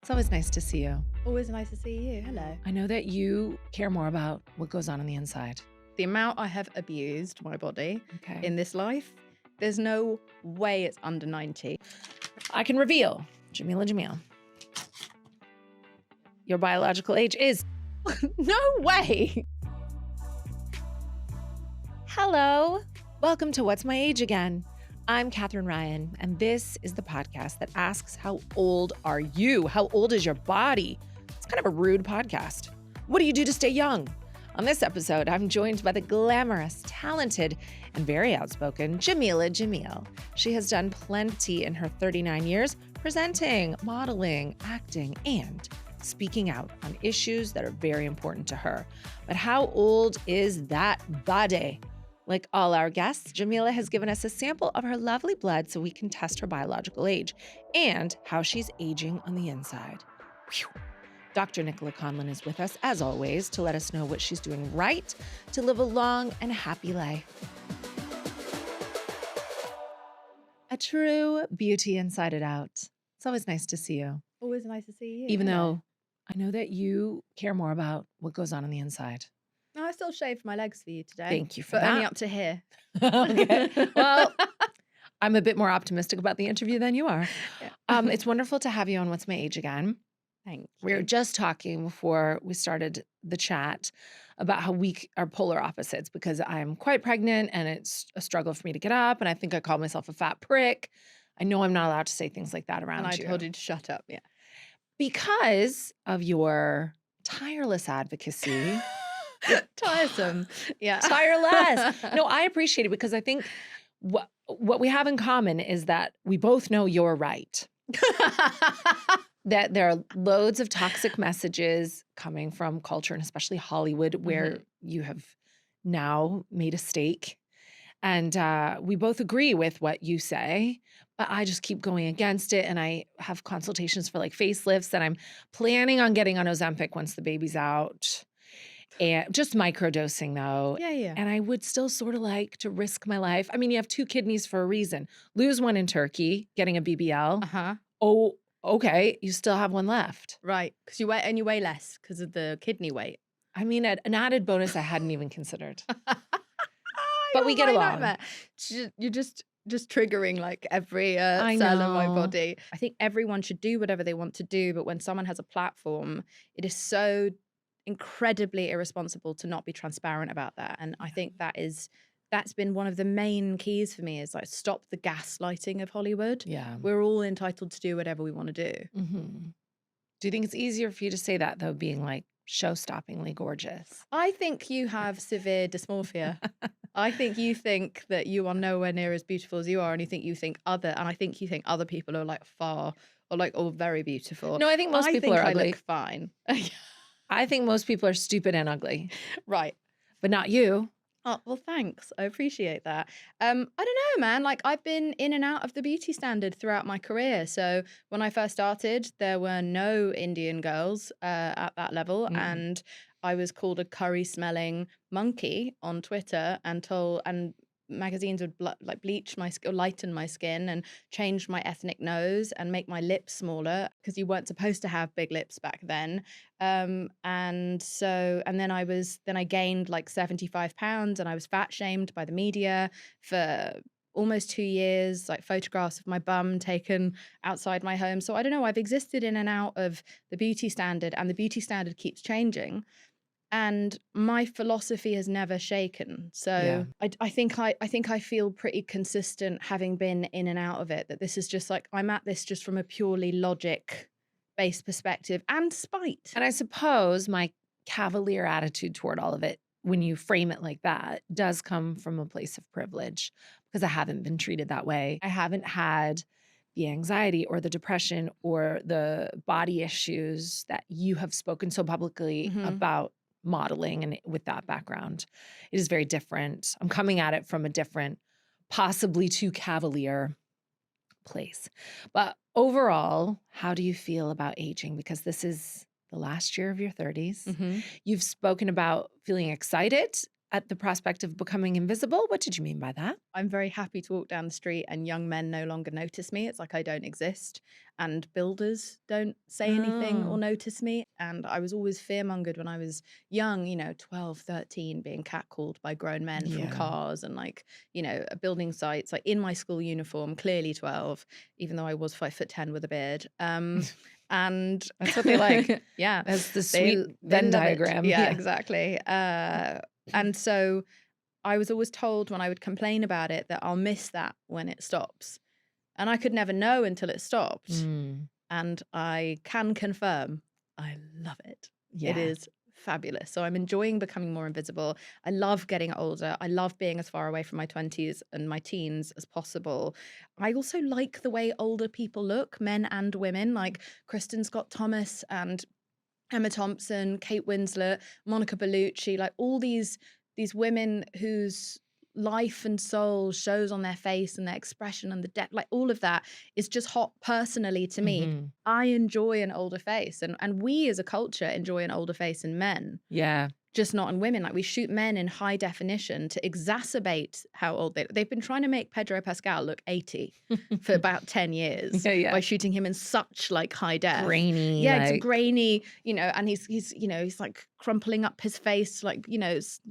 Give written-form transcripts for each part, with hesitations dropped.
It's always nice to see you. Always nice to see you. Hello. I know that you care more about what goes on the inside. The amount I have abused my body Okay. in this life, there's no way it's under 90. I can reveal, Jamila Jamil, your biological age is. No way. Hello. Welcome to What's My Age Again? I'm Katherine Ryan, and this is the podcast that asks, how old are you? How old is your body? It's kind of a rude podcast. What do you do to stay young? On this episode, I'm joined by the glamorous, talented, and very outspoken Jamila Jamil. She has done plenty in her 39 years, presenting, modeling, acting, and speaking out on issues that are very important to her. But how old is that body? Like all our guests, Jamila has given us a sample of her lovely blood so we can test her biological age and how she's aging on the inside. Whew. Dr. Nicola Conlon is with us, as always, to let us know what she's doing right to live a long and happy life. A true beauty inside and out. It's always nice to see you. Always nice to see you. Even Hello. though I know that you care more about what goes on the inside. No, I still shaved my legs for you today. Thank you for but that. only up to here. Okay. Well, I'm a bit more optimistic about the interview than you are. Yeah. It's wonderful to have you on What's My Age Again. Thank you. We were just talking before we started the chat about how we are polar opposites because I'm quite pregnant and it's a struggle for me to get up. And I think I call myself a fat prick. I know I'm not allowed to say things like that around And I you. told you to shut up. Yeah. Because of your tireless advocacy. Tiresome. Yeah. Tireless. No, I appreciate it because I think what we have in common is that we both know you're right. That there are loads of toxic messages coming from culture and especially Hollywood where you have now made a stake. And we both agree with what you say, but I just keep going against it. And I have consultations for like facelifts and I'm planning on getting on Ozempic once the baby's out. And just microdosing though. Yeah. And I would still sort of like to risk my life. I mean, you have 2 kidneys for a reason. Lose one in Turkey, getting a BBL. Uh-huh. Oh, okay. You still have one left. Right. Because you weigh less because of the kidney weight. I mean, an added bonus I hadn't even considered. But we get along. You're just triggering like every I cell of my know. body. I think everyone should do whatever they want to do, but when someone has a platform, it is so incredibly irresponsible to not be transparent about that. And I think that's been one of the main keys for me is like stop the gaslighting of Hollywood. Yeah. We're all entitled to do whatever we want to do. Mm-hmm. Do you think it's easier for you to say that though, being like show-stoppingly gorgeous? I think you have severe dysmorphia. I think you think that you are nowhere near as beautiful as you are, and I think you think other people are like far or like all very beautiful. No, I think most people are I ugly. look fine. I think most people are stupid and ugly, Right. but not you. Oh, well, thanks. I appreciate that. I don't know, man. Like I've been in and out of the beauty standard throughout my career. So when I first started, there were no Indian girls at that level, and I was called a curry-smelling monkey on Twitter, and magazines would bleach my skin, lighten my skin, and change my ethnic nose and make my lips smaller because you weren't supposed to have big lips back then. And then I gained like 75 pounds and I was fat shamed by the media for almost 2 years, like photographs of my bum taken outside my home. So I don't know, I've existed in and out of the beauty standard, and the beauty standard keeps changing. And my philosophy has never shaken. So Yeah. I think I feel pretty consistent having been in and out of it, that this is just like, I'm at this just from a purely logic-based perspective and spite. And I suppose my cavalier attitude toward all of it, when you frame it like that, does come from a place of privilege because I haven't been treated that way. I haven't had the anxiety or the depression or the body issues that you have spoken so publicly about modeling and with that background. It is very different. I'm coming at it from a different, possibly too cavalier place. But overall, how do you feel about aging? Because this is the last year of your 30s. You've spoken about feeling excited at the prospect of becoming invisible? What did you mean by that? I'm very happy to walk down the street and young men no longer notice me. It's like I don't exist. And builders don't say anything or Oh, notice me. And I was always fearmongered when I was young, 12, 13, being catcalled by grown men from yeah. cars and building sites, like in my school uniform, clearly 12, even though I was 5'10" with a beard. And That's what they like. yeah, That's the they sweet they Venn love it. diagram. Yeah, Yeah. exactly. And so I was always told when I would complain about it that I'll miss that when it stops. And I could never know until it stopped. Mm, And I can confirm I love it. It yeah. is fabulous. So I'm enjoying becoming more invisible. I love getting older. I love being as far away from my 20s and my teens as possible. I also like the way older people look, men and women, like Kristen Scott Thomas and Emma Thompson, Kate Winslet, Monica Bellucci, like all these women whose life and soul shows on their face and their expression and the depth, like all of that is just hot personally to me. Hmm. I enjoy an older face, and we as a culture enjoy an older face in men, Yeah. just not in women. Like we shoot men in high definition to exacerbate how old they've been trying to make Pedro Pascal look 80 for about 10 years Yeah, yeah. by shooting him in such like high def. Grainy, Yeah, it's like, grainy, and he's like crumpling up his face, like,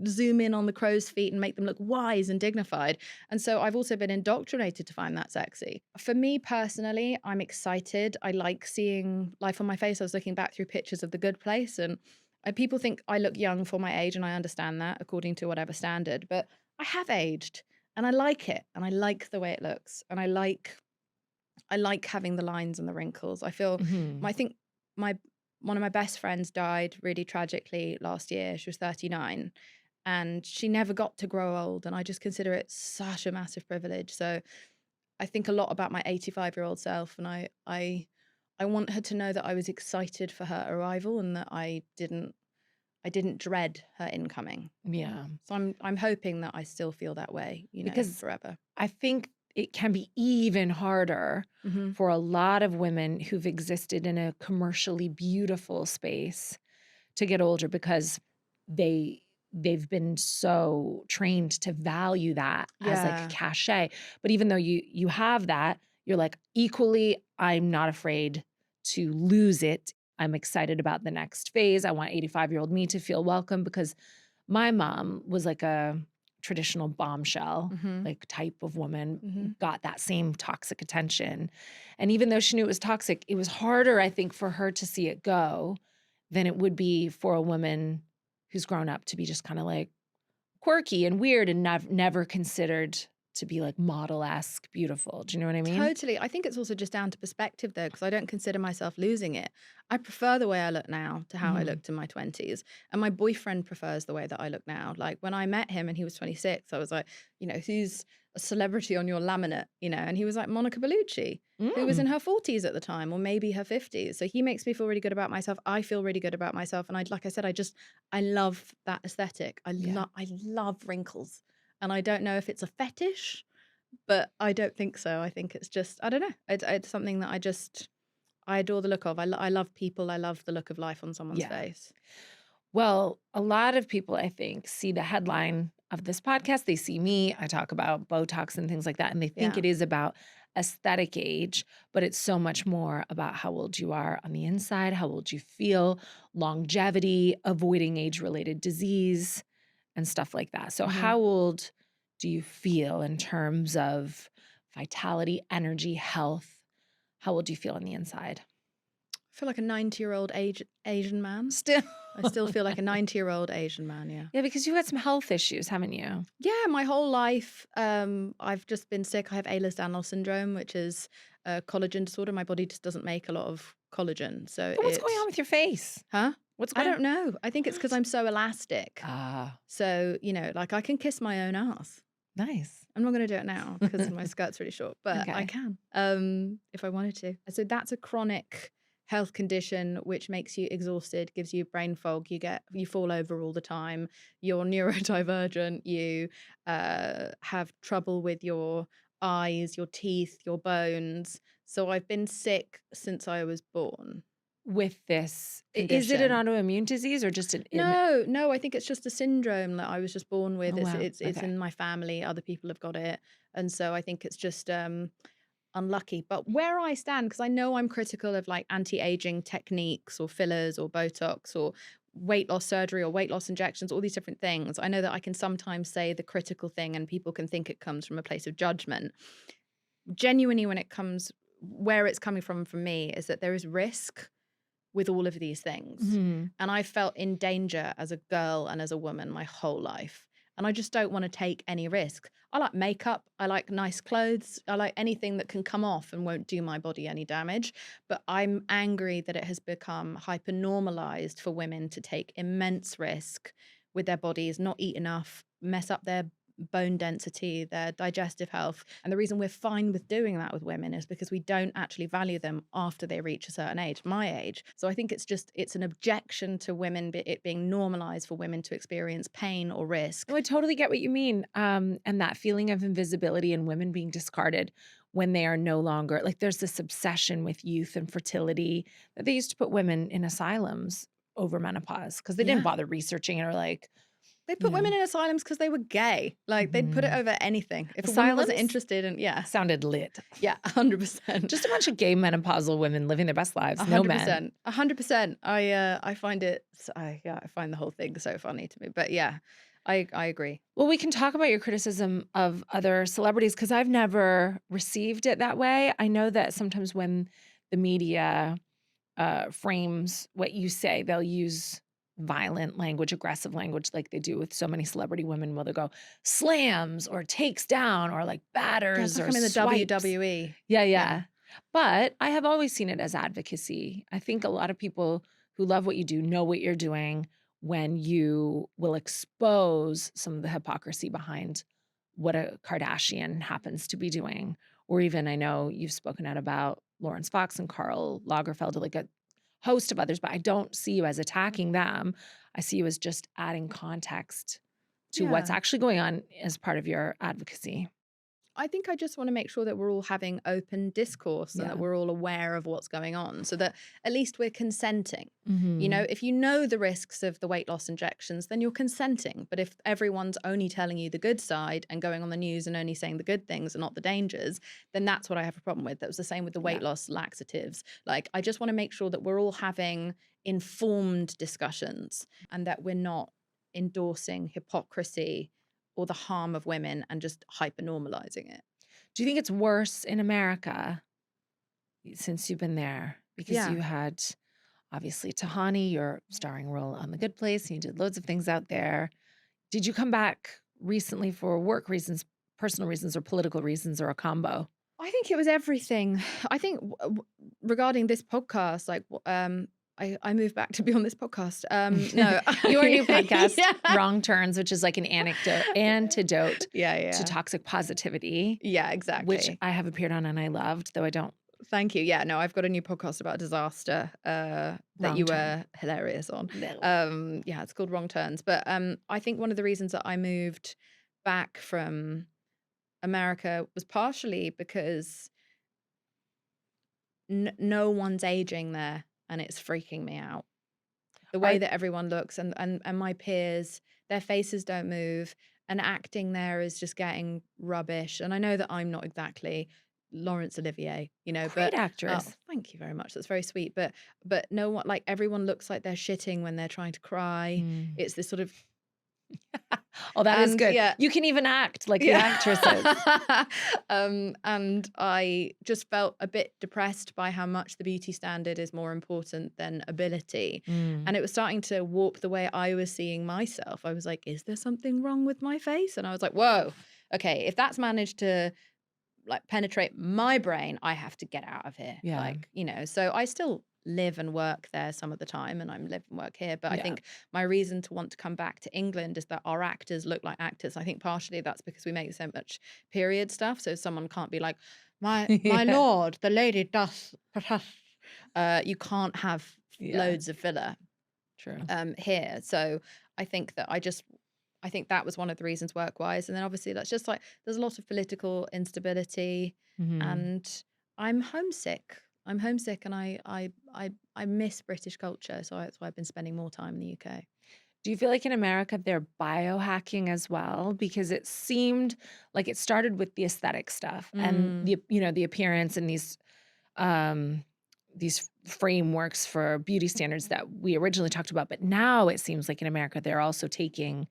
zoom in on the crow's feet and make them look wise and dignified. And so I've also been indoctrinated to find that sexy. For me personally, I'm excited. I like seeing life on my face. I was looking back through pictures of The Good Place, and people think I look young for my age, and I understand that according to whatever standard, but I have aged and I like it, and I like the way it looks, and I like having the lines and the wrinkles. mhm. I think my one of my best friends died really tragically last year. She was 39 and she never got to grow old, and I just consider it such a massive privilege. So I think a lot about my 85-year-old self, and I want her to know that I was excited for her arrival and that I didn't dread her incoming. Yeah. So I'm hoping that I still feel that way, Because forever. I think it can be even harder Hmm. for a lot of women who've existed in a commercially beautiful space to get older because they they've been so trained to value that as like Yeah. cachet. But even though you have that, you're like, equally, I'm not afraid to lose it. I'm excited about the next phase. I want 85-year-old me to feel welcome because my mom was like a traditional bombshell, Hmm. like type of woman, Hmm. got that same toxic attention. And even though she knew it was toxic, it was harder, I think, for her to see it go than it would be for a woman who's grown up to be just kind of like quirky and weird and never considered to be like model-esque beautiful. Do you know what I mean? Totally. I think it's also just down to perspective, though, because I don't consider myself losing it. I prefer the way I look now to how I Mhm. looked in my 20s. And my boyfriend prefers the way that I look now. Like when I met him and he was 26, I was like, who's a celebrity on your laminate? And he was like Monica Bellucci, who was in Mm. her 40s at the time, or maybe her 50s. So he makes me feel really good about myself. I feel really good about myself. And like I said, I love that aesthetic. Yeah. I love wrinkles. And I don't know if it's a fetish, but I don't think so. I think it's just, I don't know. It's something that I adore the look of. I love people. I love the look of life on someone's Yeah. face. Well, a lot of people, I think, see the headline of this podcast. They see me, I talk about Botox and things like that, and they think Yeah. it is about aesthetic age, but it's so much more about how old you are on the inside, how old you feel, longevity, avoiding age-related disease, and stuff like that. So, Hmm. how old do you feel in terms of vitality, energy, health? How old do you feel on the inside? I feel like a 90-year-old Asian man. Still. I still feel like a 90-year-old Asian man, yeah. Yeah, because you've had some health issues, haven't you? Yeah, my whole life, I've just been sick. I have Ehlers-Danlos syndrome, which is a collagen disorder. My body just doesn't make a lot of collagen. So But what's going on with your face? huh? What's I going don't know. I think it's because What? I'm so elastic. Ah, So, like I can kiss my own ass. nice. I'm not going to do it now because my skirt's really short, but I Okay. can if I wanted to. So that's a chronic health condition which makes you exhausted, gives you brain fog. You fall over all the time. You're neurodivergent. You have trouble with your eyes, your teeth, your bones. So I've been sick since I was born. with this? Is it an condition. autoimmune disease or just an in? No, I think it's just a syndrome that I was just born with. Oh, It's wow. it's Okay. in my family. Other people have got it, and so I think it's just unlucky. But where I stand, because I know I'm critical of like anti-aging techniques or fillers or Botox or weight loss surgery or weight loss injections, all these different things. I know that I can sometimes say the critical thing, and people can think it comes from a place of judgment. Genuinely, when it comes where it's coming from me is that there is risk with all of these things. Mhm. And I felt in danger as a girl and as a woman my whole life. And I just don't want to take any risk. I like makeup. I like nice clothes. I like anything that can come off and won't do my body any damage. But I'm angry that it has become hyper normalized for women to take immense risk with their bodies, not eat enough, mess up their bone density, their digestive health. And the reason we're fine with doing that with women is because we don't actually value them after they reach a certain age, my age. So I think it's an objection to women, it being normalized for women to experience pain or risk. No, I totally get what you mean. And that feeling of invisibility and women being discarded when they are no longer like there's this obsession with youth and fertility that they used to put women in asylums over menopause because they didn't Yeah. bother researching it or like, They you put women know, in asylums because they were gay. Like they'd put it mhm. over anything. If a woman wasn't Asylums interested in, yeah, sounded lit. yeah, 100%. Just a bunch of gay menopausal women living their best lives, no men. 100%. 100%. I find it I find the whole thing so funny to me. But yeah, I agree. Well, we can talk about your criticism of other celebrities because I've never received it that way. I know that sometimes when the media frames what you say, they'll use violent language, aggressive language, like they do with so many celebrity women. Will they go slams or takes down or like Yeah, it's batters like or I'm in the swipes? WWE. Yeah, Yeah. yeah. But I have always seen it as advocacy. I think a lot of people who love what you do know what you're doing when you will expose some of the hypocrisy behind what a Kardashian happens to be doing. Or even I know you've spoken out about Lawrence Fox and Karl Lagerfeld, like a host of others, but I don't see you as attacking them. I see you as just adding context to what's Yeah. actually going on as part of your advocacy. I think I just want to make sure that we're all having open discourse and that Yeah. we're all aware of what's going on so that at least we're consenting. You know, Mhm. if you know the risks of the weight loss injections, then you're consenting. But if everyone's only telling you the good side and going on the news and only saying the good things and not the dangers, then that's what I have a problem with. That was the same with the Yeah. weight loss laxatives. Like, I just want to make sure that we're all having informed discussions and that we're not endorsing hypocrisy or the harm of women and just hyper normalizing it. Do you think it's worse in America since you've been there? Because Yeah. you had obviously Tahani, your starring role on The Good Place, and you did loads of things out there. Did you come back recently for work reasons, personal reasons, or political reasons, or a combo? I think it was everything. I think regarding this podcast, like I moved back to be on this podcast. No, Your new podcast, yeah, Wrong Turns, which is like an antidote yeah, to yeah, toxic positivity, yeah, which exactly. I have appeared on and I loved, though I don't. Thank you. Yeah, no, I've got a new podcast about disaster that Wrong you Turn. were hilarious on. No. Yeah, it's called Wrong Turns. But I think one of the reasons that I moved back from America was partially because no one's aging there, and it's freaking me out. The way Are that everyone looks and my peers, their faces don't move, and acting there is just getting rubbish. And I know that I'm not exactly Laurence Olivier, you know, great but oh, actress. thank you very much. That's very sweet. But no one, like, everyone looks like they're shitting when they're trying to cry. Mm. It's this sort of Oh, that is and good. yeah, You can even act like the yeah. actresses. And I just felt a bit depressed by how much the beauty standard is more important than ability. Mm. And it was starting to warp the way I was seeing myself. I was like, is there something wrong with my face? And I was like, whoa, okay, if that's managed to like penetrate my brain, I have to get out of here. Yeah. Like, you know, so I still live and work there some of the time and I'm live and work here. But I Yeah. think my reason to want to come back to England is that our actors look like actors. I think partially that's because we make so much period stuff. So someone can't be like, my Yeah. lord, the lady does you can't have Yeah. loads of filler True. here. So I think that I think that was one of the reasons work-wise. And then obviously that's just like there's a lot of political instability Mhm. and I'm homesick. I'm homesick, and I miss British culture, so that's why I've been spending more time in the UK. Do you feel like in America they're biohacking as well? Because it seemed like it started with the aesthetic stuff and Mm. the appearance and um these frameworks for beauty standards that we originally talked about, but now it seems like in America they're also taking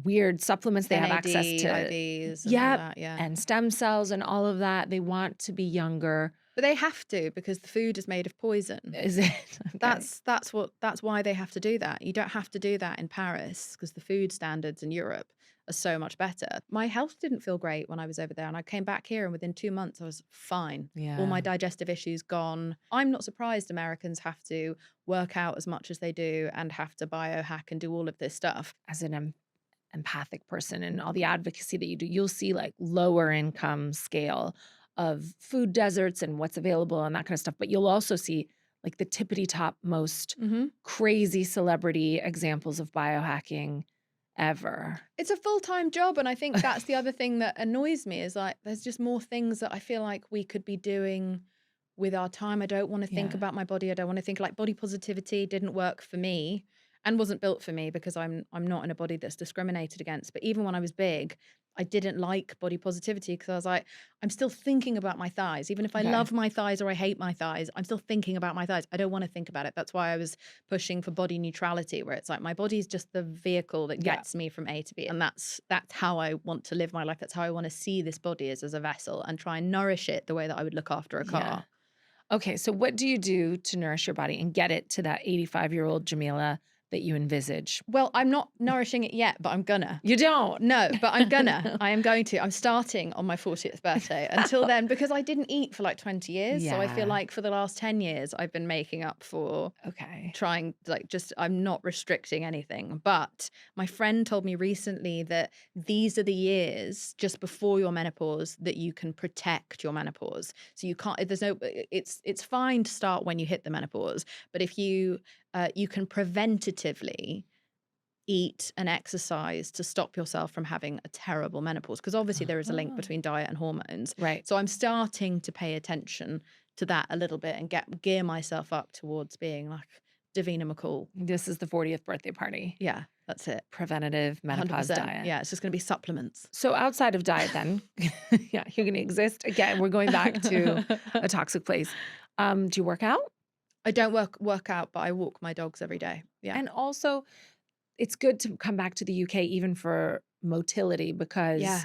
weird supplements. They have NAD, access to, IVs, and all yep, that. Yeah. and stem cells and all of that. They want to be younger. But they have to, because the food is made of poison. Is it? Okay. That's why they have to do that. You don't have to do that in Paris, because the food standards in Europe are so much better. My health didn't feel great when I was over there, and I came back here, and within 2 months I was fine. All my Yeah. digestive issues gone. I'm not surprised Americans have to work out as much as they do and have to biohack and do all of this stuff. As an empathic person and all the advocacy that you do, you'll see like lower income scale of food deserts and what's available and that kind of stuff. But you'll also see like the tippity top most Hmm. crazy celebrity examples of biohacking ever. It's a full-time job, and I think that's the other thing that annoys me, is like there's just more things that I feel like we could be doing with our time. I don't want to think Yeah. about my body. I don't want to think, like, body positivity didn't work for me and wasn't built for me, because I'm not in a body that's discriminated against. But even when I was big, I didn't like body positivity, because I was like, I'm still thinking about my thighs. Even if I Okay. love my thighs or I hate my thighs, I'm still thinking about my thighs. I don't want to think about it. That's why I was pushing for body neutrality, where it's like my body's just the vehicle that Yeah. gets me from A to B. And that's how I want to live my life. That's how I want to see this body, as a vessel, and try and nourish it the way that I would look after a Yeah. car. Okay. So what do you do to nourish your body and get it to that 85-year-old Jamila that you envisage? Well, I'm not nourishing it yet, but I'm gonna. You don't. No, but I'm gonna. I am going to. I'm starting on my 40th birthday. Until then, because I didn't eat for like 20 years. So I feel Yeah. like for the last 10 years, I've been making up for Okay. trying, like, just, I'm not restricting anything. But my friend told me recently that these are the years just before your menopause that you can protect your menopause. So you can't, there's no, it's fine to start when you hit the menopause, but if you can preventatively eat and exercise to stop yourself from having a terrible menopause, because obviously there is a link Oh. between diet and hormones. Right. So I'm starting to pay attention to that a little bit and gear myself up towards being like Davina McCall. This is the 40th birthday party. Yeah, that's it. Preventative menopause 100%. diet. Yeah, it's just going to be supplements. So outside of diet then, yeah, you're going to exist. Again, we're going back to a toxic place. Do you work out? I don't work out, but I walk my dogs every day. Yeah. And also, it's good to come back to the UK even for motility, because Yeah.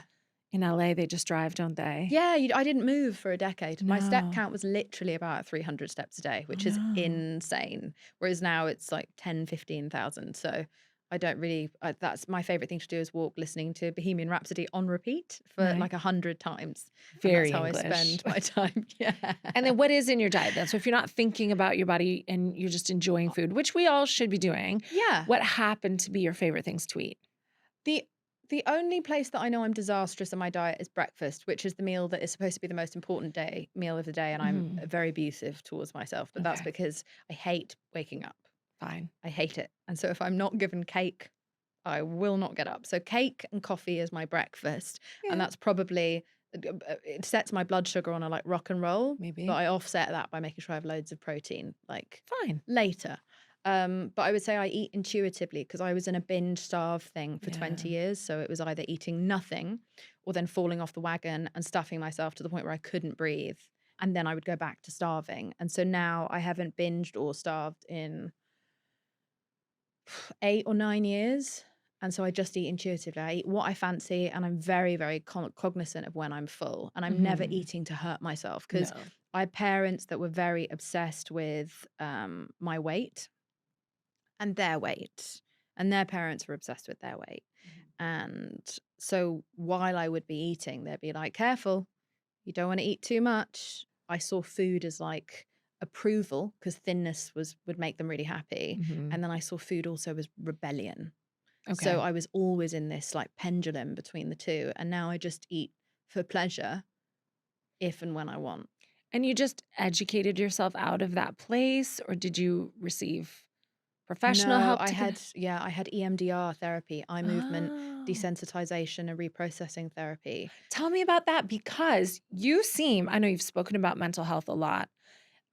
in LA they just drive, don't they? Yeah, I didn't move for a decade. My step No. count was literally about 300 steps a day, which Oh, is no. insane. Whereas now it's like 10, 15,000. So I don't really, that's my favorite thing to do, is walk listening to Bohemian Rhapsody on repeat for Right. like 100 times. Very And that's how English. I spend my time. Yeah. And then what is in your diet then? So if you're not thinking about your body and you're just enjoying food, which we all should be doing, Yeah. what happened to be your favorite things to eat? The only place that I know I'm disastrous in my diet is breakfast, which is the meal that is supposed to be the most important meal of the day. And I'm very abusive towards myself, but that's Okay. because I hate waking up. Fine. I hate it. And so if I'm not given cake, I will not get up. So cake and coffee is my breakfast. Yeah. And that's probably, it sets my blood sugar on a like rock and roll. Maybe. But I offset that by making sure I have loads of protein like Fine. later. But I would say I eat intuitively, because I was in a binge starve thing for 20 Yeah. years. So it was either eating nothing or then falling off the wagon and stuffing myself to the point where I couldn't breathe. And then I would go back to starving. And so now I haven't binged or starved in 8 or 9 years. And so I just eat intuitively. I eat what I fancy, and I'm very, very cognizant of when I'm full. And I'm never Mhm. eating to hurt myself, because No. I had parents that were very obsessed with my weight and their weight, and their parents were obsessed with their weight. And so while I would be eating, they'd be like, careful, you don't want to eat too much. I saw food as like approval, because thinness would make them really happy. Mhm. And then I saw food also as rebellion. Okay. So I was always in this like pendulum between the two. And now I just eat for pleasure if and when I want. And you just educated yourself out of that place, or did you receive professional No, help? I had EMDR therapy, eye movement Oh. desensitization and reprocessing therapy. Tell me about that, because you seem, I know you've spoken about mental health a lot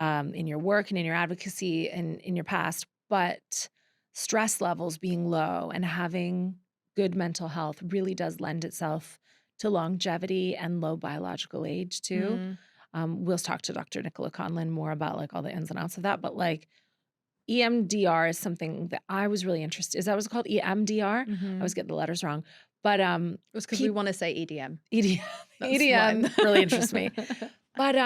in your work and in your advocacy and in your past, but stress levels being low and having good mental health really does lend itself to longevity and low biological age too. Mm, We'll talk to Dr. Nicola Conlon more about like all the ins and outs of that, but like EMDR is something that I was really interested. Is that what it's called? EMDR? I mhm. was getting the letters wrong. But It was because we want to say EDM. EDM, That's why. EDM really interests me. But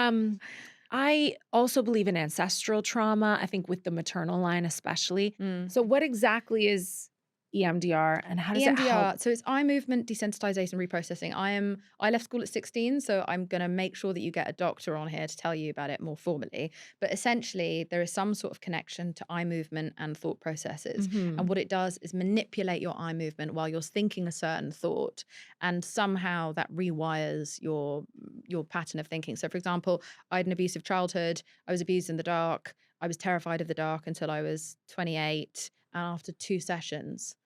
I also believe in ancestral trauma, I think with the maternal line especially. Mm. So what exactly is EMDR and how does it help? EMDR, so it's eye movement desensitization reprocessing. I left school at 16, so I'm going to make sure that you get a doctor on here to tell you about it more formally. But essentially, there is some sort of connection to eye movement and thought processes. And Mhm. what it does is manipulate your eye movement while you're thinking a certain thought, and somehow that rewires your pattern of thinking. So for example, I had an abusive childhood. I was abused in the dark. I was terrified of the dark until I was 28, and after 2 sessions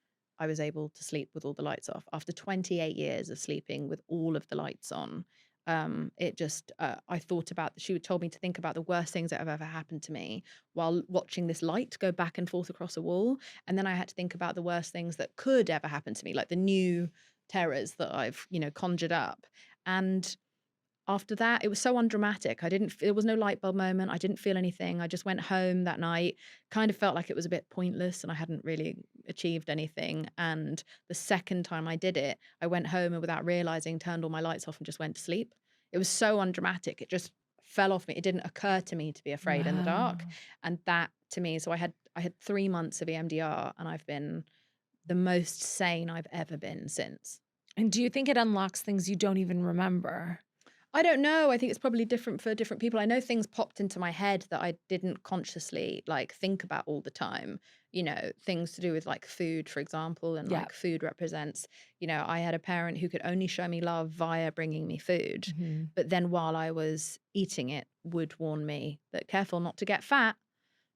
I was able to sleep with all the lights off. After 28 years of sleeping with all of the lights on, it just, I thought about, she told me to think about the worst things that have ever happened to me while watching this light go back and forth across a wall. And then I had to think about the worst things that could ever happen to me, like the new terrors that I've, conjured up. And after that, it was so undramatic. There was no light bulb moment. I didn't feel anything. I just went home that night, kind of felt like it was a bit pointless and I hadn't really achieved anything. And the second time I did it, I went home and without realizing, turned all my lights off and just went to sleep. It was so undramatic. It just fell off me. It didn't occur to me to be afraid in the dark. Wow. And that to me, so I had 3 months of EMDR and I've been the most sane I've ever been since. And do you think it unlocks things you don't even remember? I don't know. I think it's probably different for different people. I know things popped into my head that I didn't consciously like think about all the time. Things to do with like food, for example, and Yeah. like food represents, I had a parent who could only show me love via bringing me food. Mhm. But then while I was eating it, would warn me that careful not to get fat.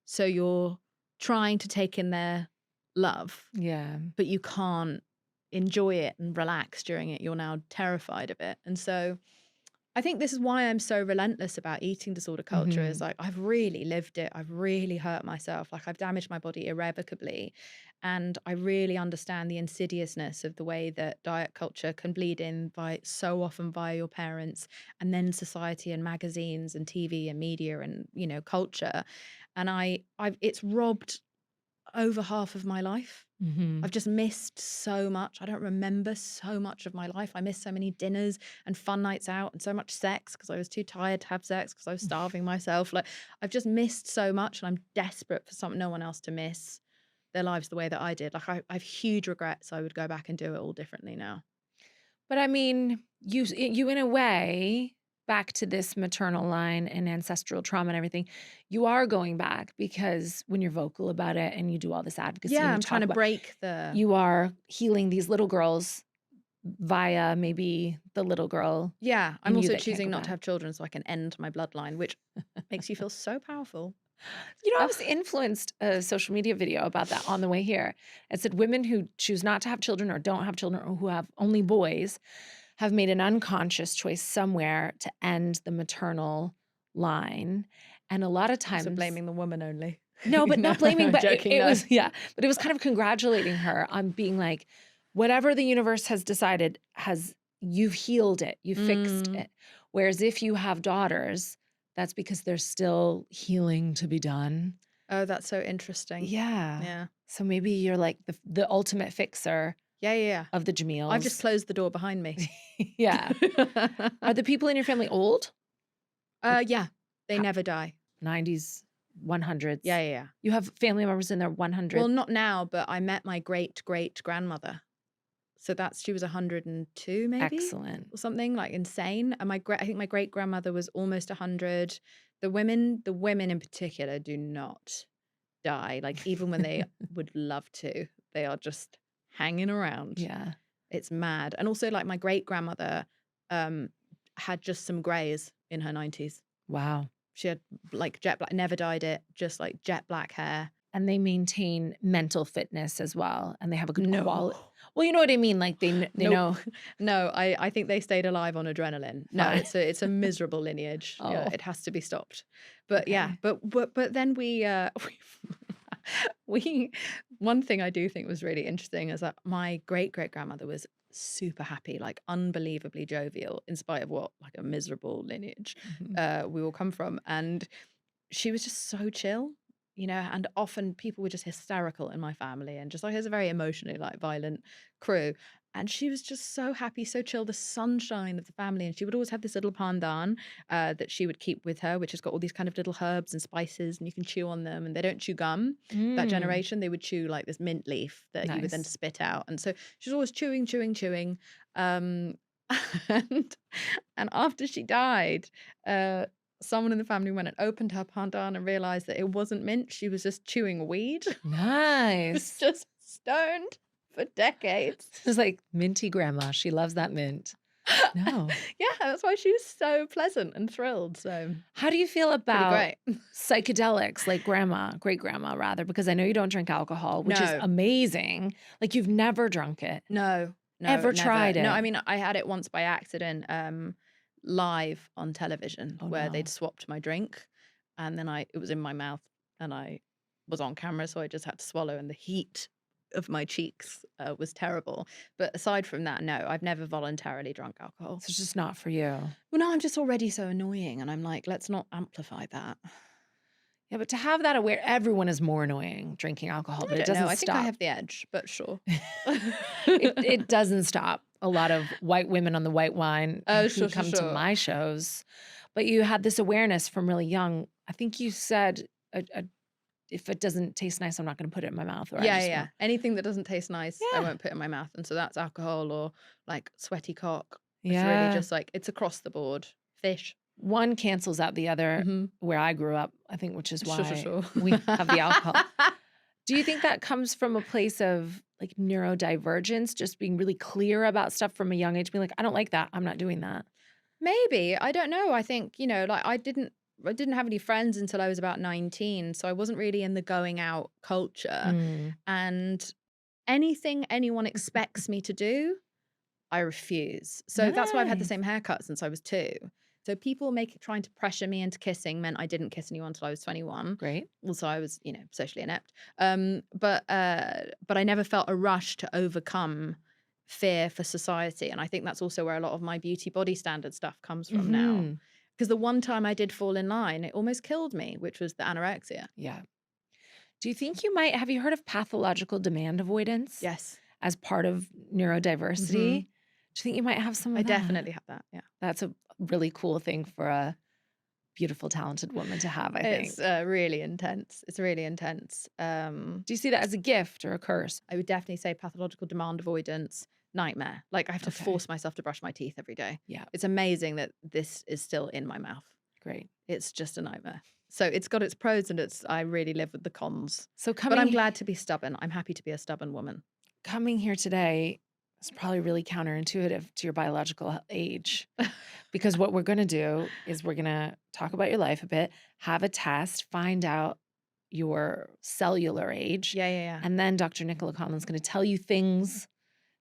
So you're trying to take in their love, Yeah. but you can't enjoy it and relax during it. You're now terrified of it. And so I think this is why I'm so relentless about eating disorder culture is Mhm. like I've really lived it. I've really hurt myself. Like I've damaged my body irrevocably. And I really understand the insidiousness of the way that diet culture can bleed in by so often via your parents and then society and magazines and TV and media and, culture. And I've it's robbed over half of my life. Mhm. I've just missed so much. I don't remember so much of my life. I missed so many dinners and fun nights out and so much sex because I was too tired to have sex because I was starving myself. Like I've just missed so much and I'm desperate for no one else to miss their lives the way that I did. Like I have huge regrets. I would go back and do it all differently now. But I mean, you in a way, back to this maternal line and ancestral trauma and everything, you are going back because when you're vocal about it and you do all this advocacy and Yeah, you I'm trying talk to about, break the you are healing these little girls via maybe the little girl Yeah, I'm in you also that can't choosing go not to back. have children so I can end my bloodline, which makes you feel so powerful. I Uh, was influenced a social media video about that on the way here. It said women who choose not to have children or don't have children or who have only boys have made an unconscious choice somewhere to end the maternal line. And a lot of so times, blaming the woman only. no, but No, not blaming, I'm but it, joking. it No. was, yeah, but it was kind of congratulating her on being like, whatever the universe has decided you've healed it, you fixed Mm. it. Whereas if you have daughters, that's because there's still healing to be done. Oh, that's so interesting. Yeah. Yeah. So maybe you're like the ultimate fixer Yeah, yeah, yeah. of the I've just Jamils. closed the door behind me. Yeah. Are the people in your family old? Yeah, they Ho never die. 90s, 100s? Yeah, yeah, yeah. You have family members in their Well, 100s? not now, but I met my great-great-grandmother. So she was 102 maybe Excellent. or something like insane. And I think my great-grandmother was almost 100. The women in particular do not die. Like even when they would love to, they are just hanging around. Yeah. It's mad. And also like my great-grandmother um had just some grays in her 90s. Wow. She had like jet black, never dyed it, just like jet black hair. And they maintain mental fitness as well, and they have a good quality. Well, you know what I mean? Like they Nope. know. No, I think they stayed alive on adrenaline. No, Fine. it's a miserable lineage. Yeah, Oh, it has to be stopped. But yeah, okay. but then we we one thing I do think was really interesting is that my great grandmother was super happy, like unbelievably jovial, in spite of what like a miserable lineage Mhm. we all come from. And she was just so chill, and often people were just hysterical in my family and just like it's a very emotionally like violent crew. And she was just so happy, so chill, the sunshine of the family. And she would always have this little pandan that she would keep with her, which has got all these kind of little herbs and spices, and you can chew on them. And they don't chew gum. That Mm, generation, they would chew like this mint leaf that you would then nice. spit out. And so she's always chewing, chewing, chewing. Um, and and after she died, uh, someone in the family went and opened her pandan and realized that it wasn't mint. She was just chewing weed. Was Nice. just stoned for decades. It's like minty grandma. She loves that mint. No. Yeah, that's why she was so pleasant and thrilled. So How do you feel pretty about great. psychedelics like grandma, great grandma rather? Because I know you don't drink alcohol, which is No, amazing. Like you've never drunk it, no, no, ever never. tried No, I it. mean, I had it once by accident, live on television Oh where they'd no. swapped my drink, and then it was in my mouth, and I was on camera, so I just had to swallow, and the heat of my cheeks was terrible. But aside from that, no, I've never voluntarily drunk alcohol. So it's just not for you. Well, no, I'm just already so annoying, and I'm like, let's not amplify that. Yeah, but to have that aware, everyone is more annoying drinking alcohol, I but it don't know. doesn't I think I stop. have the edge, but sure. It doesn't stop a lot of white women on the white wine Oh, who sure, sure, come to sure. my shows. But you had this awareness from really young. I think you said, if it doesn't taste nice, I'm not going to put it in my mouth, or I Yeah, just yeah. won't. Anything that doesn't taste nice, I Yeah. won't put in my mouth. And so that's alcohol or like sweaty cock. It's really Yeah. just like it's across the board. Fish. One cancels out the other Mm-hmm. where I grew up, I think, which is Sure, sure, why sure. we have the alcohol. Do you think that comes from a place of like neurodivergence, just being really clear about stuff from a young age, being like, I don't like that. I'm not doing that. Maybe. I don't know. I think, like I didn't have any friends until I was about 19, so I wasn't really in the going out culture. Mm. And anything anyone expects me to do, I refuse. So that's why I've had the Nice. same haircut since I was 2. So people trying to pressure me into kissing meant I didn't kiss anyone until I was 21. Great. Also, I was, socially inept. But I never felt a rush to overcome fear for society. And I think that's also where a lot of my beauty body standard stuff comes from now. Hmm. Because the one time I did fall in line, it almost killed me, which was the anorexia. Yeah. Do you think have you heard of pathological demand avoidance Yes. as part of neurodiversity? Mhm. Do you think you might have some I of that? definitely have that. Yeah. That's a really cool thing for a beautiful, talented woman to have, I think. It's really intense. It's really intense. Do you see that as a gift or a curse? I would definitely say pathological demand avoidance, nightmare. Like I have to Okay. force myself to brush my teeth every day. Yeah, It's amazing that this is still in my mouth. great. It's just a nightmare. So it's got its pros and I really live with the cons. So But I'm glad to be stubborn. I'm happy to be a stubborn woman. coming here today is probably really counterintuitive to your biological age. Because what we're going to do is we're going to talk about your life a bit, have a test, find out your cellular age. Yeah, yeah, And then Dr. Nicola Conlon's going to tell you things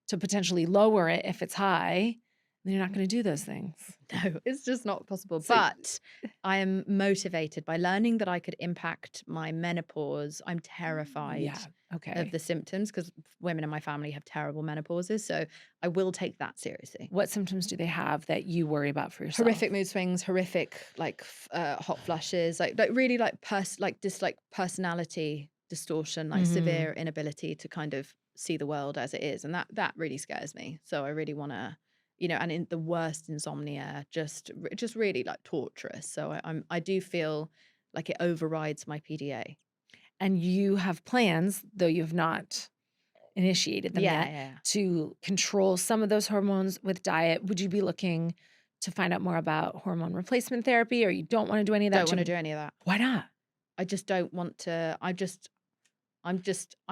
to potentially lower it if it's high. Then you're not going to do those things. No, it's just not possible. So- But I am motivated by learning that I could impact my menopause. I'm terrified Yeah. Okay. of the symptoms because women in my family have terrible menopauses. So I will take that seriously. What symptoms do they have that you worry about for yourself? Horrific mood swings, horrific hot flushes, like really like personality distortion, like Mhm. severe inability to kind of see the world as it is, and that really scares me. So I really want to, and in the worst insomnia, just really like torturous. So I do feel like it overrides my PDA. And you have plans, though you have not initiated them Yeah, yet, yeah. to control some of those hormones with diet. Would you be looking to find out more about hormone replacement therapy, or you don't want to do any of that? Don't want to do any of that. Why not? I just don't want to. I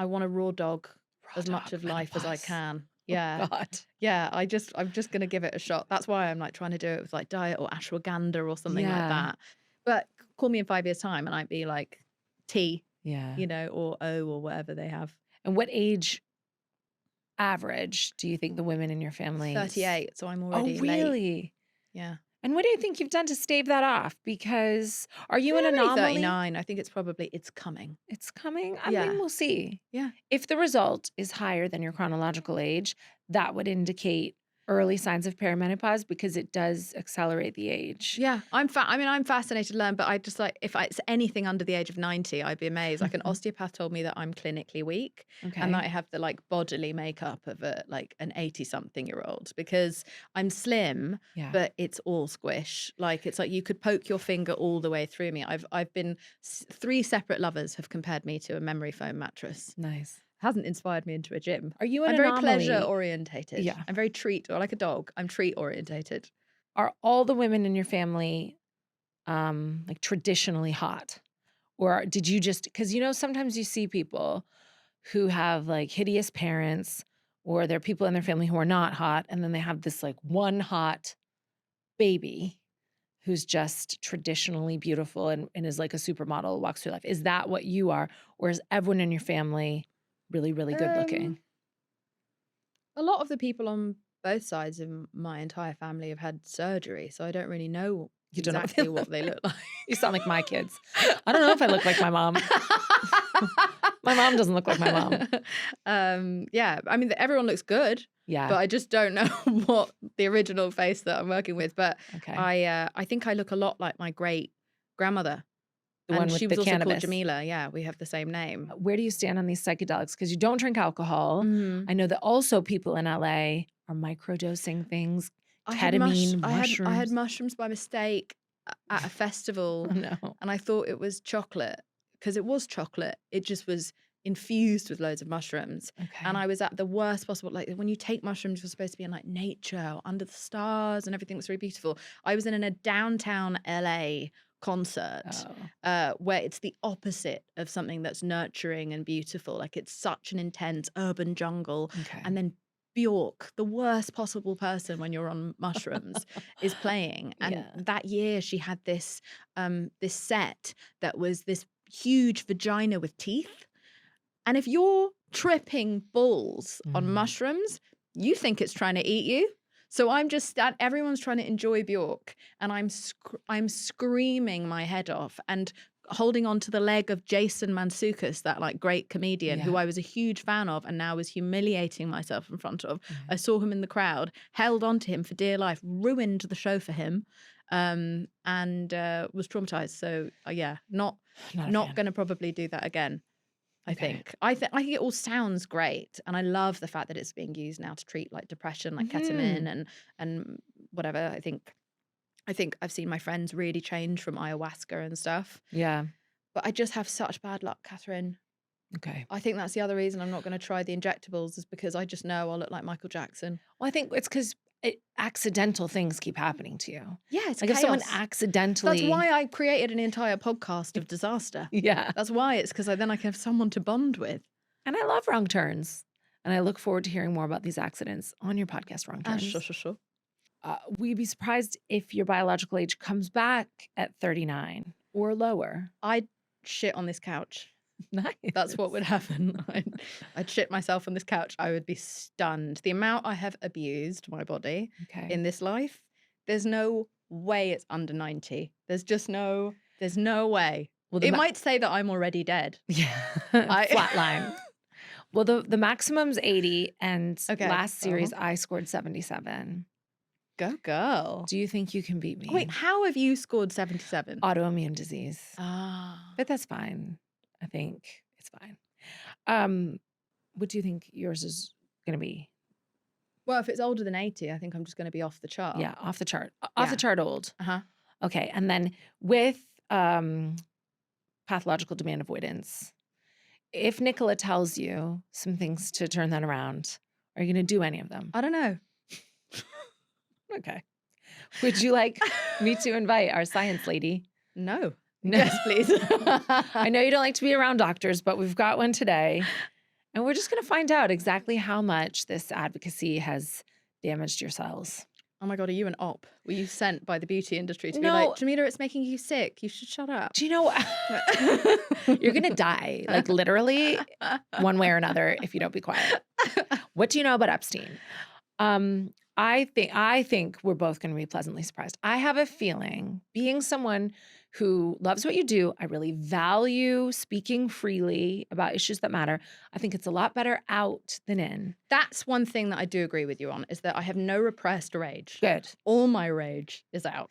want a raw dog as Raw much dog of life as I menopause. can. Oh, Yeah. God. Yeah, I'm just gonna give it a shot. That's why I'm like trying to do it with like diet or ashwagandha or something like Yeah. that. But call me in 5 years' time and I'd be like T, Yeah. or O or whatever they have. And what age average do you think the women in your family? 38, so I'm Oh, already late. really? Yeah. And what do you think you've done to stave that off? Because are you an I'm only anomaly? 39. I think it's coming. It's coming. I Yeah. mean, we'll see. Yeah. If the result is higher than your chronological age, that would indicate early signs of perimenopause because it does accelerate the age. Yeah, I'm fascinated to learn, but I just like if it's anything under the age of 90, I'd be amazed. Like an osteopath told me that I'm clinically weak Okay. and that I have the like bodily makeup of an 80-something-year-old because I'm slim, Yeah. but it's all squish. Like it's like you could poke your finger all the way through me. I've been 3 separate lovers have compared me to a memory foam mattress. Nice. Hasn't inspired me into a gym. Are you an I'm very anomaly? pleasure orientated. Yeah. I'm very treat or like a dog. I'm treat orientated. Are all the women in your family like traditionally hot? Or did you just, because sometimes you see people who have like hideous parents, or there are people in their family who are not hot, and then they have this like one hot baby who's just traditionally beautiful and is like a supermodel, walks through life. Is that what you are? Or is everyone in your family really, really good looking? A lot of the people on both sides of my entire family have had surgery, so I don't really know You don't know exactly what they look like. You sound like my kids. I don't know if I look like my mom. My mom doesn't look like my mom. Yeah, I mean, everyone looks good, Yeah. but I just don't know what the original face that I'm working with. But Okay. I think I look a lot like my great grandmother. The one And with she the was also called cannabis. Jamila. Yeah, we have the same name. Where do you stand on these psychedelics? Because you don't drink alcohol. Mhm. I know that also people in LA are microdosing things. I had Ketamine, I had mushrooms. mushrooms by mistake at a festival. Oh, no. And I thought it was chocolate because it was chocolate. It just was infused with loads of mushrooms. Okay. And I was at the worst possible, like when you take mushrooms, you're supposed to be in like nature or under the stars and everything was really beautiful. I was in a downtown LA concert Oh. where it's the opposite of something that's nurturing and beautiful. Like it's such an intense urban jungle. Okay. And then Bjork, the worst possible person when you're on mushrooms, is playing. And Yeah. that year she had this this set that was this huge vagina with teeth. And if you're tripping balls on Mm. mushrooms, you think it's trying to eat you. So I'm just everyone's trying to enjoy Bjork, and I'm screaming my head off and holding on to the leg of Jason Mantzoukas, that like great comedian who Yeah. I was a huge fan of and now was humiliating myself in front of. Yeah. I saw him in the crowd, held on to him for dear life, ruined the show for him, and was traumatized. So yeah, not a fan. going to probably do that again. I Okay. think. I think it all sounds great, and I love the fact that it's being used now to treat like depression, like ketamine and whatever. I think I've seen my friends really change from ayahuasca and stuff. Yeah. But I just have such bad luck, Catherine. Okay. I think that's the other reason I'm not going to try the injectables is because I just know I'll look like Michael Jackson. Well, I think it's because accidental things keep happening to you. Yeah, it's Like chaos. if someone accidentally. That's why I created an entire podcast of disaster. Yeah. That's why it's because then I can have someone to bond with. And I love Wrong Turns. And I look forward to hearing more about these accidents on your podcast, Wrong Turns. Sure. We'd be surprised if your biological age comes back at 39 or lower. I'd shit on this couch. Nice. That's what would happen. I'd shit myself on this couch. I would be stunned. The amount I have abused my body Okay. in this life, there's no way it's under 90. There's no way. Well, It might say that I'm already dead. Yeah. Flatline. Well, the maximum's 80, and Okay. last series I scored 77. Go girl. Do you think you can beat me? Wait, how have you scored 77? Autoimmune disease. Ah. But that's fine. I think it's fine. What do you think yours is going to be? Well, if it's older than 80, I think I'm just going to be off the chart. Yeah, off the chart. Off Yeah. the chart old. Uh-huh. Okay. And then with pathological demand avoidance, if Nicola tells you some things to turn that around, are you going to do any of them? I don't know. Okay. Would you like me to invite our science lady? No. No. Yes, please. I know you don't like to be around doctors, but we've got one today. And we're just going to find out exactly how much this advocacy has damaged your cells. Oh my God, are you an op? Were you sent by the beauty industry to be No. like, Jamila, it's making you sick. You should shut up. Do you know you're going to die, like literally one way or another if you don't be quiet. What do you know about Epstein? I think we're both going to be pleasantly surprised. I have a feeling, being someone who loves what you do, I really value speaking freely about issues that matter. I think it's a lot better out than in. That's one thing that I do agree with you on, is that I have no repressed rage. Good. All my rage is out.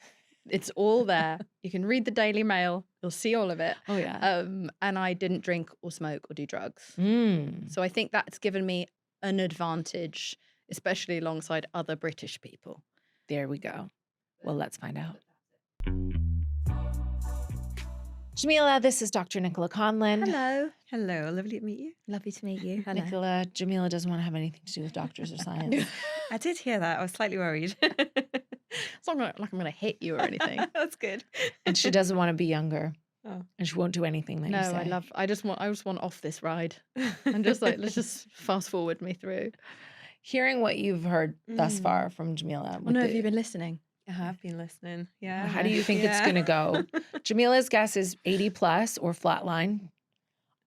It's all there. You can read the Daily Mail. You'll see all of it. Oh yeah. And I didn't drink or smoke or do drugs. Mm. So I think that's given me an advantage, especially alongside other British people. There we go. Well, let's find out. Jamila, this is Dr. Nicola Conlon. Hello. Hello, lovely to meet you. Lovely to meet you. Hello. Nicola, Jamila doesn't want to have anything to do with doctors or science. I did hear that. I was slightly worried. It's not like I'm going to hit you or anything. That's good. And she doesn't want to be younger. Oh. And she won't do anything that No, you say. I just want off this ride. And just like, let's just fast forward me through. Hearing what you've heard thus far from Jamila. Oh no, have you been listening? I have been listening. Yeah. How do you think it's going to go? Jamila's guess is 80 plus or flatline.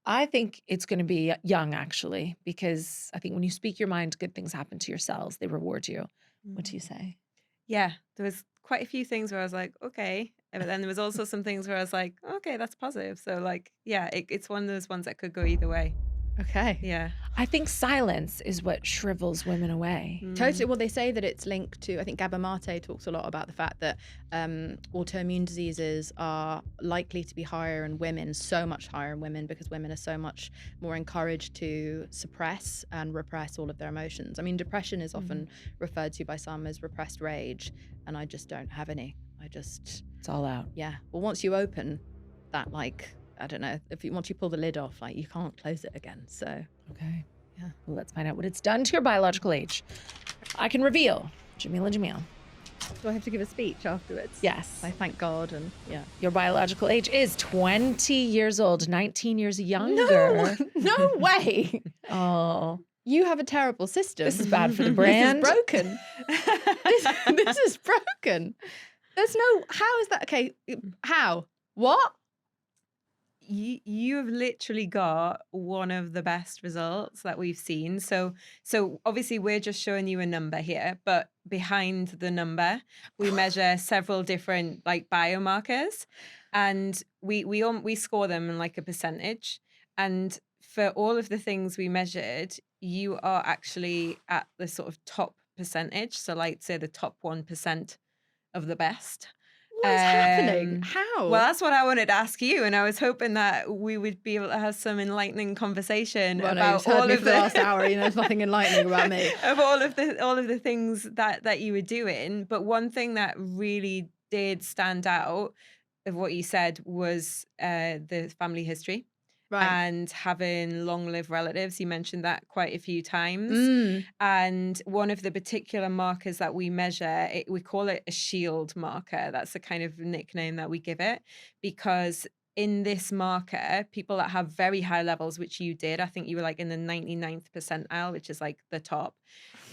I think it's going to be young, actually, because I think when you speak your mind, good things happen to your cells. They reward you. What do you say? Yeah, there was quite a few things where I was like, okay. But then there was also some things where I was like, okay, that's positive. So like, yeah, it's one of those ones that could go either way. Okay. Yeah. I think silence is what shrivels women away. Totally. Well, they say that it's linked to, I think Gabor Mate talks a lot about the fact that autoimmune diseases are likely to be higher in women, so much higher in women, because women are so much more encouraged to suppress and repress all of their emotions. I mean, depression is often referred to by some as repressed rage, and I just don't have any. It's all out. Yeah. Well, once you open that, like, I don't know, once you pull the lid off, like, you can't close it again. So, Okay. yeah. Well, let's find out what it's done to your biological age. I can reveal. Jamila Jamil. Do I have to give a speech afterwards? Yes. I thank God, and yeah. Your biological age is 20 years old, 19 years younger. No way. Oh, You have a terrible system. this is bad for the brand. This is broken. this is broken. There's no, how is that? Okay, how? What? You have literally got one of the best results that we've seen. So obviously we're just showing you a number here, but behind the number, we measure several different like biomarkers, and we score them in like a percentage. And for all of the things we measured, you are actually at the sort of top percentage. So like say the top 1% of the best. What is happening? How? Well, that's what I wanted to ask you, and I was hoping that we would be able to have some enlightening conversation about all of the last hour. You know, there's nothing enlightening about me. of all of the things that you were doing. But one thing that really did stand out of what you said was the family history. Right. And having long-lived relatives. You mentioned that quite a few times. And one of the particular markers that we measure, we call it a shield marker. That's the kind of nickname that we give it, because in this marker, people that have very high levels, which you did, I think you were like in the 99th percentile, which is like the top.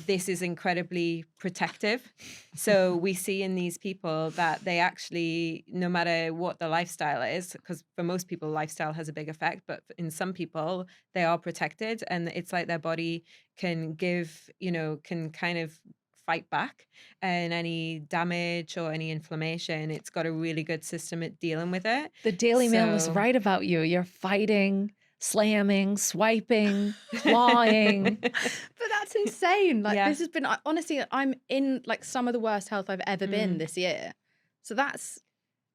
This is incredibly protective. So we see in these people that they actually, no matter what the lifestyle is, because for most people, lifestyle has a big effect, but in some people, they are protected, and it's like their body can can kind of fight back, and any damage or any inflammation, it's got a really good system at dealing with it. The Daily Mail was So- right about you. You're fighting, slamming, swiping, clawing. But that's insane. Like, Yeah. this has been, honestly, I'm in like some of the worst health I've ever been this year. So that's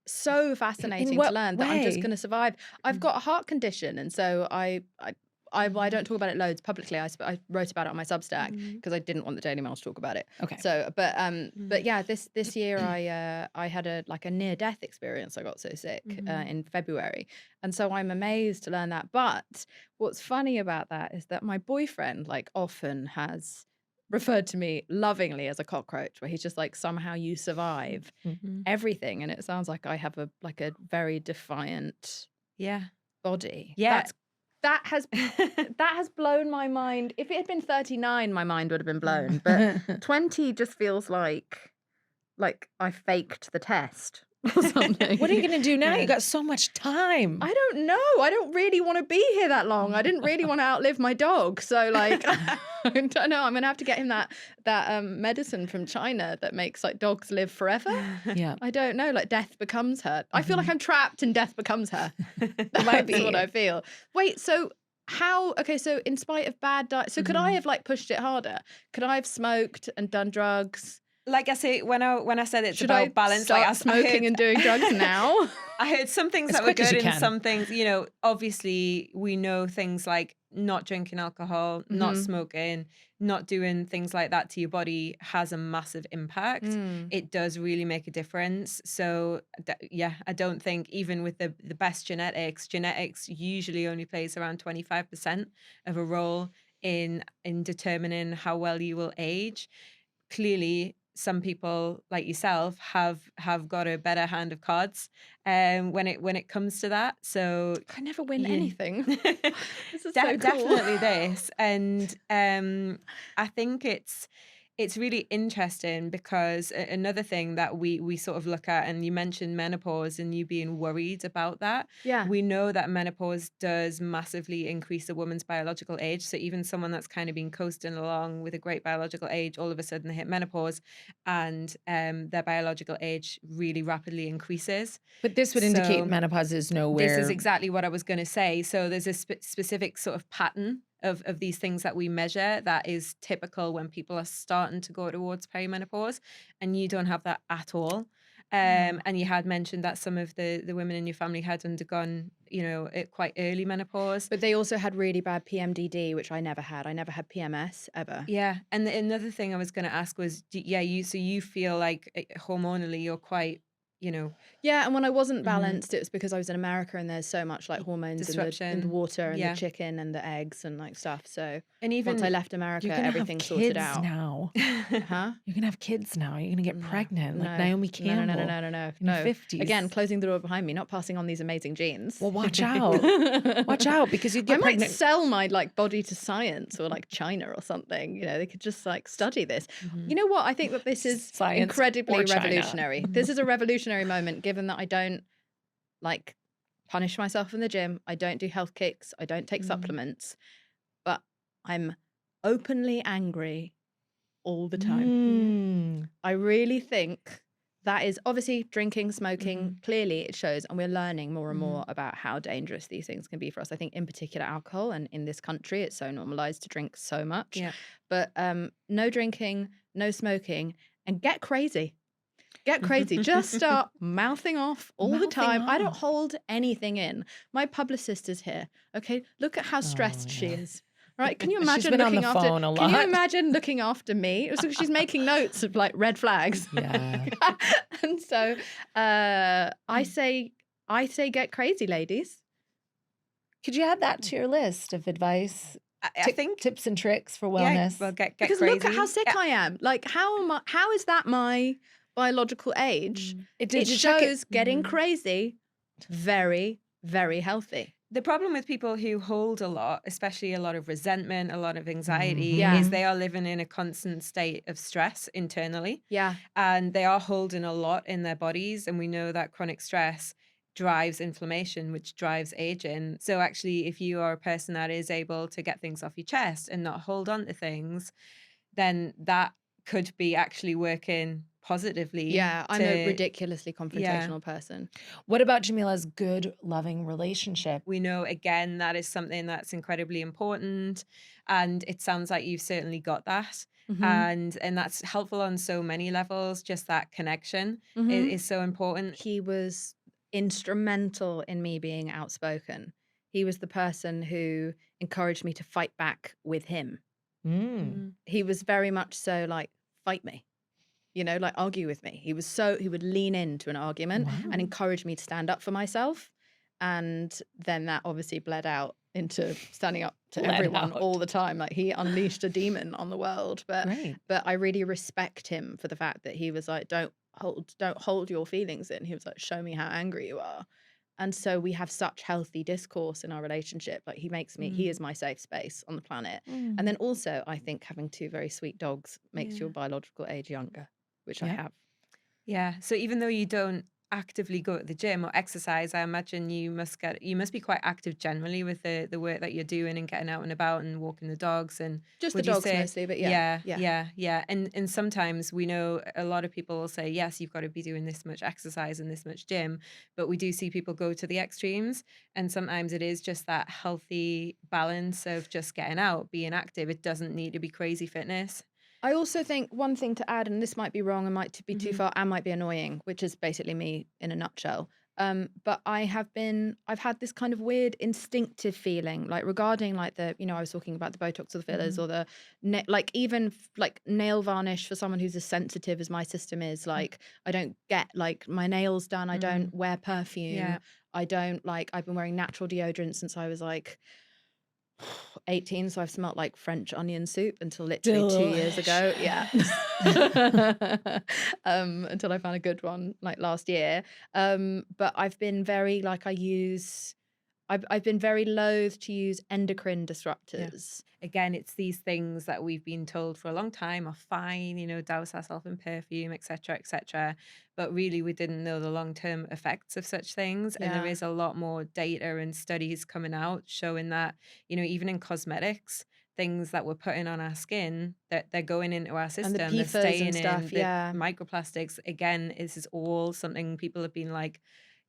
so fascinating what to learn that I'm just way? going to survive. I've got a heart condition, and so I don't talk about it loads publicly. I wrote about it on my Substack because I didn't want the Daily Mail to talk about it. Okay. So, but yeah, this year I had a near death experience. I got so sick in February, and so I'm amazed to learn that. But what's funny about that is that my boyfriend like often has referred to me lovingly as a cockroach, where he's just like, somehow you survive everything, and it sounds like I have a very defiant Yeah. body. Yeah. That has blown my mind. If it had been 39, my mind would have been blown. But 20 just feels like I faked the test. or something. What are you going to do now? Yeah. You got so much time. I don't know. I don't really want to be here that long. I didn't really want to outlive my dog. So like, I don't know. I'm going to have to get him that medicine from China that makes like dogs live forever. Yeah. I don't know. Like death becomes her. I feel like I'm trapped and death becomes her. might That's be. what I feel. Wait, so okay, so in spite of bad diet, so could I have like pushed it harder? Could I have smoked and done drugs? Like I say, when I said it's Should about I balance, start like I smoking heard, and doing drugs now? I heard some things As that were quick as good you and can. some things, obviously we know things like not drinking alcohol, not smoking, not doing things like that to your body has a massive impact. It does really make a difference. So I don't think even with the best genetics usually only plays around 25% of a role in determining how well you will age. Clearly, some people like yourself have got a better hand of cards when it comes to that. So I never win yeah. anything. This is so cool. Definitely this. And I think it's really interesting because another thing that we sort of look at, and you mentioned menopause and you being worried about that. Yeah. We know that menopause does massively increase a woman's biological age. So even someone that's kind of been coasting along with a great biological age, all of a sudden they hit menopause and their biological age really rapidly increases. But this would indicate So menopause is nowhere. this is exactly what I was going to say. So there's a specific sort of pattern of these things that we measure that is typical when people are starting to go towards perimenopause, and you don't have that at all. And you had mentioned that some of the women in your family had undergone, quite early menopause. But they also had really bad PMDD, which I never had. I never had PMS ever. Yeah. And another thing I was going to ask was, you feel like hormonally you're quite, Yeah, and when I wasn't balanced, it was because I was in America and there's so much like hormones in the disruption. water and Yeah. the chicken and the eggs and like stuff. So And even once I left America, You're gonna everything have sorted kids out. now. Huh? You're gonna have kids now. You're gonna get No, pregnant like no, Naomi no, Campbell. no. in your 50s. Again, closing the door behind me, not passing on these amazing genes. Well, watch out. Watch out, because you'd I get might pregnant. sell my like body to science or like China or something. They could just like study this. You know what? I think that this is Science incredibly or China. revolutionary. This is a revolutionary moment, given that I don't like punish myself in the gym. I don't do health kicks. I don't take supplements, but I'm openly angry all the time. I really think that is obviously drinking, smoking. Clearly it shows, and we're learning more and more about how dangerous these things can be for us. I think in particular alcohol, and in this country it's so normalized to drink so much. Yeah. But no drinking, no smoking, and get crazy. Get crazy. Just start mouthing off all the Mouthing time. I don't off. hold anything in. My publicist is here. Okay, look at how stressed she yeah. is. Right? Can you She's imagine been on looking the after? phone a Can you lot. imagine looking after me? It was because she's making notes of like red flags. Yeah. And so I say get crazy, ladies. Could you add that to your list of advice? I think tips and tricks for yeah, wellness. well, get Because crazy. look at how sick I am. Like how is that my biological age? It Did you check it? shows getting crazy very, very healthy. The problem with people who hold a lot, especially a lot of resentment, a lot of anxiety, Yeah. is they are living in a constant state of stress internally, Yeah. and they are holding a lot in their bodies. And we know that chronic stress drives inflammation, which drives aging. So actually, if you are a person that is able to get things off your chest and not hold on to things, then that could be actually working positively. Yeah. I'm a to- ridiculously confrontational person. What about Jamila's good, loving relationship? We know, again, that is something that's incredibly important. And it sounds like you've certainly got that. And that's helpful on so many levels. Just that connection is so important. He was instrumental in me being outspoken. He was the person who encouraged me to fight back with him. He was very much so like, fight me, like argue with me. He would lean into an argument and encourage me to stand up for myself. And then that obviously bled out into standing up to Bled everyone out. all the time. Like he unleashed a demon on the world. But Great. I really respect him for the fact that he was like, don't hold your feelings in. He was like, show me how angry you are. And so we have such healthy discourse in our relationship. Like he is my safe space on the planet. And then also I think having two very sweet dogs makes your biological age younger, which I Yeah. have. Yeah. So even though you don't actively go to the gym or exercise, I imagine you must be quite active generally with the work that you're doing and getting out and about and walking the dogs. And Just the would you dogs say, mostly, but yeah. yeah. And sometimes we know a lot of people will say, yes, you've got to be doing this much exercise and this much gym, but we do see people go to the extremes. And sometimes it is just that healthy balance of just getting out, being active. It doesn't need to be crazy fitness. I also think one thing to add, and this might be wrong and might be too Mhm. far and might be annoying, which is basically me in a nutshell. But I've had this kind of weird instinctive feeling, like regarding like the, I was talking about the Botox or the fillers Mhm. or the, like even like nail varnish for someone who's as sensitive as my system is. Like I don't get like my nails done. I don't wear perfume. Yeah. I don't like, I've been wearing natural deodorant since I was like 18, so I've smelt like French onion soup until literally 2 years ago. Yeah. Until I found a good one like last year. But I've been very like I've been very loath to use endocrine disruptors. Again, it's these things that we've been told for a long time are fine, douse ourselves in perfume, etc., etc. But really, we didn't know the long-term effects of such things. And there Yeah. is a lot more data and studies coming out showing that, even in cosmetics, things that we're putting on our skin, that they're going into our And the system, they're PFAS staying and in stuff. the Yeah. microplastics. Again, this is all something people have been like,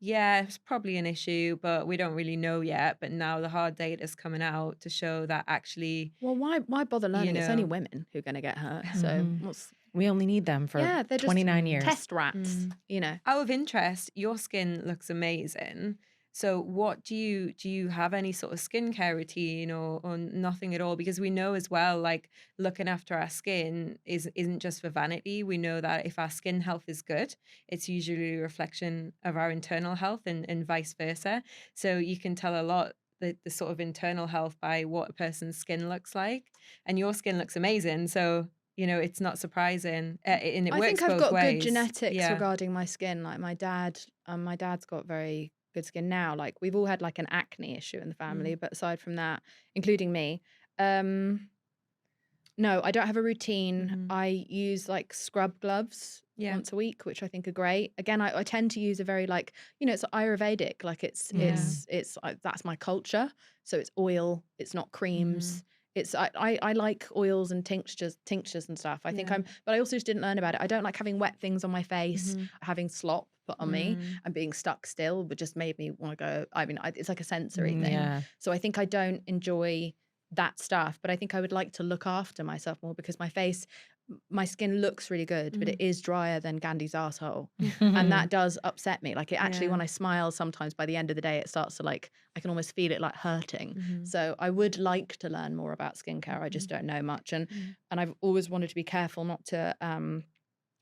yeah, it's probably an issue, but we don't really know yet. But now the hard data is coming out to show that actually, Well, why bother you learning? It's only know, women who are going to get hurt. So Mhm. what's We only need them for yeah, they're just 29 years. test rats, Mm. Out of interest, your skin looks amazing. So what do you have any sort of skincare routine or nothing at all? Because we know as well, like looking after our skin isn't just for vanity. We know that if our skin health is good, it's usually a reflection of our internal health and vice versa. So you can tell a lot the sort of internal health by what a person's skin looks like. And your skin looks amazing. So it's not surprising, and it I think works I've both got good ways. genetics Yeah. regarding my skin. Like my dad's got very good skin now. Like we've all had like an acne issue in the family, but aside from that, including me, um, no, I don't have a routine. Mhm. I use like scrub gloves Yeah. once a week, which I think are great. Again, I tend to use a very like, it's Ayurvedic. Like Yeah. that's my culture. So it's oil, it's not creams. Mhm. I like oils and tinctures and stuff. I think Yeah. but I also just didn't learn about it. I don't like having wet things on my face, Mhm. having slop put on me Mm. and being stuck still, but just made me want to go. I mean, it's like a sensory thing. Yeah. So I think I don't enjoy that stuff, but I think I would like to look after myself more because my skin looks really good, but it is drier than Gandhi's asshole. And that does upset me. Like it actually, Yeah. when I smile, sometimes by the end of the day, it starts to like, I can almost feel it like hurting. Mhm. So I would like to learn more about skincare. I just don't know much. And Mhm. I've always wanted to be careful not to,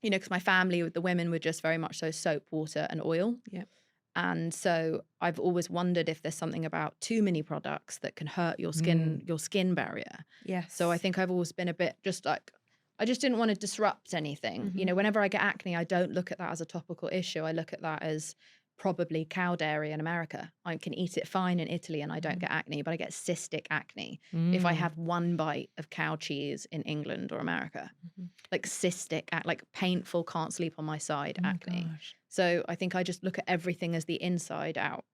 because my family, the women were just very much so soap, water and oil. Yep. And so I've always wondered if there's something about too many products that can hurt your skin barrier. Yes. So I think I've always been a bit just like, I just didn't want to disrupt anything. Whenever I get acne, I don't look at that as a topical issue. I look at that as probably cow dairy in America. I can eat it fine in Italy and I don't get acne, but I get cystic acne if I have one bite of cow cheese in England or America. Mhm. Like cystic, like painful, can't sleep on my side Oh, acne. gosh. So I think I just look at everything as the inside out.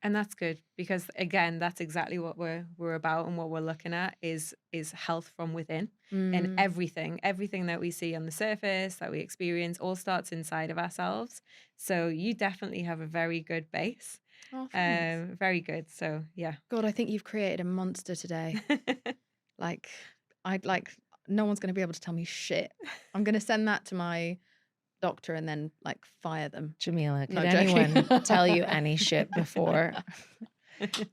And that's good because again, that's exactly what we're about and what we're looking at is health from within. And everything that we see on the surface, that we experience, all starts inside of ourselves. So you definitely have a very good base. Oh, thanks. Very good. So yeah. God, I think you've created a monster today. Like, no one's going to be able to tell me shit. I'm going to send that to my doctor and then like fire them. Jamila, could No, joking. anyone tell you any shit before?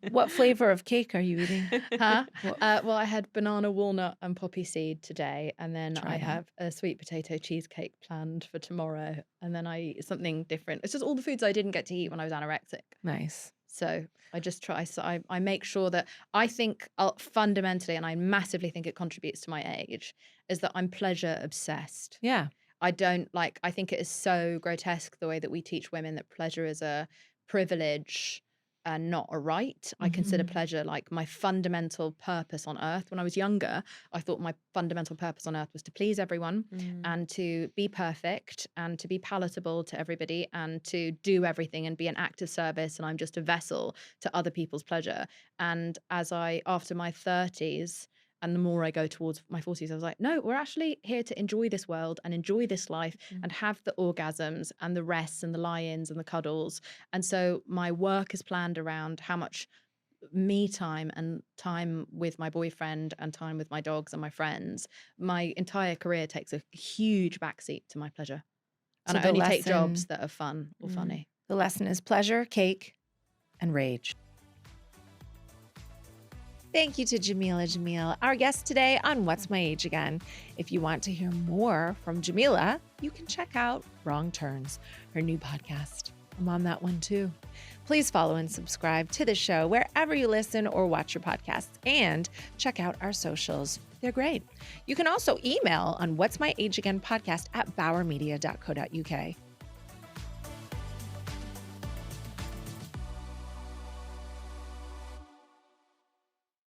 What flavor of cake are you eating? Huh? What- Well, I had banana, walnut, and poppy seed today, and then Try I that. have a sweet potato cheesecake planned for tomorrow, and then I eat something different. It's just all the foods I didn't get to eat when I was anorexic. Nice. So I just try. So I make sure that I think fundamentally, and I massively think it contributes to my age, is that I'm pleasure obsessed. Yeah. I don't I think it is so grotesque the way that we teach women that pleasure is a privilege not a right. I consider Mhm. pleasure like my fundamental purpose on earth. When I was younger, I thought my fundamental purpose on earth was to please everyone Mm. and to be perfect and to be palatable to everybody and to do everything and be an act of service. And I'm just a vessel to other people's pleasure. And after my 30s, and the more I go towards my 40s, I was like, no, we're actually here to enjoy this world and enjoy this life Mm. and have the orgasms and the rests and the lie-ins and the cuddles. And so my work is planned around how much me time and time with my boyfriend and time with my dogs and my friends. My entire career takes a huge backseat to my pleasure. And So I the only take jobs lesson, that are fun or Mm. funny. the lesson is pleasure, cake, and rage. Thank you to Jameela Jamil, our guest today on What's My Age Again. If you want to hear more from Jameela, you can check out Wrong Turns, her new podcast. I'm on that one too. Please follow and subscribe to the show wherever you listen or watch your podcasts, and check out our socials. They're great. You can also email on What's My Age Again podcast at bowermedia.co.uk.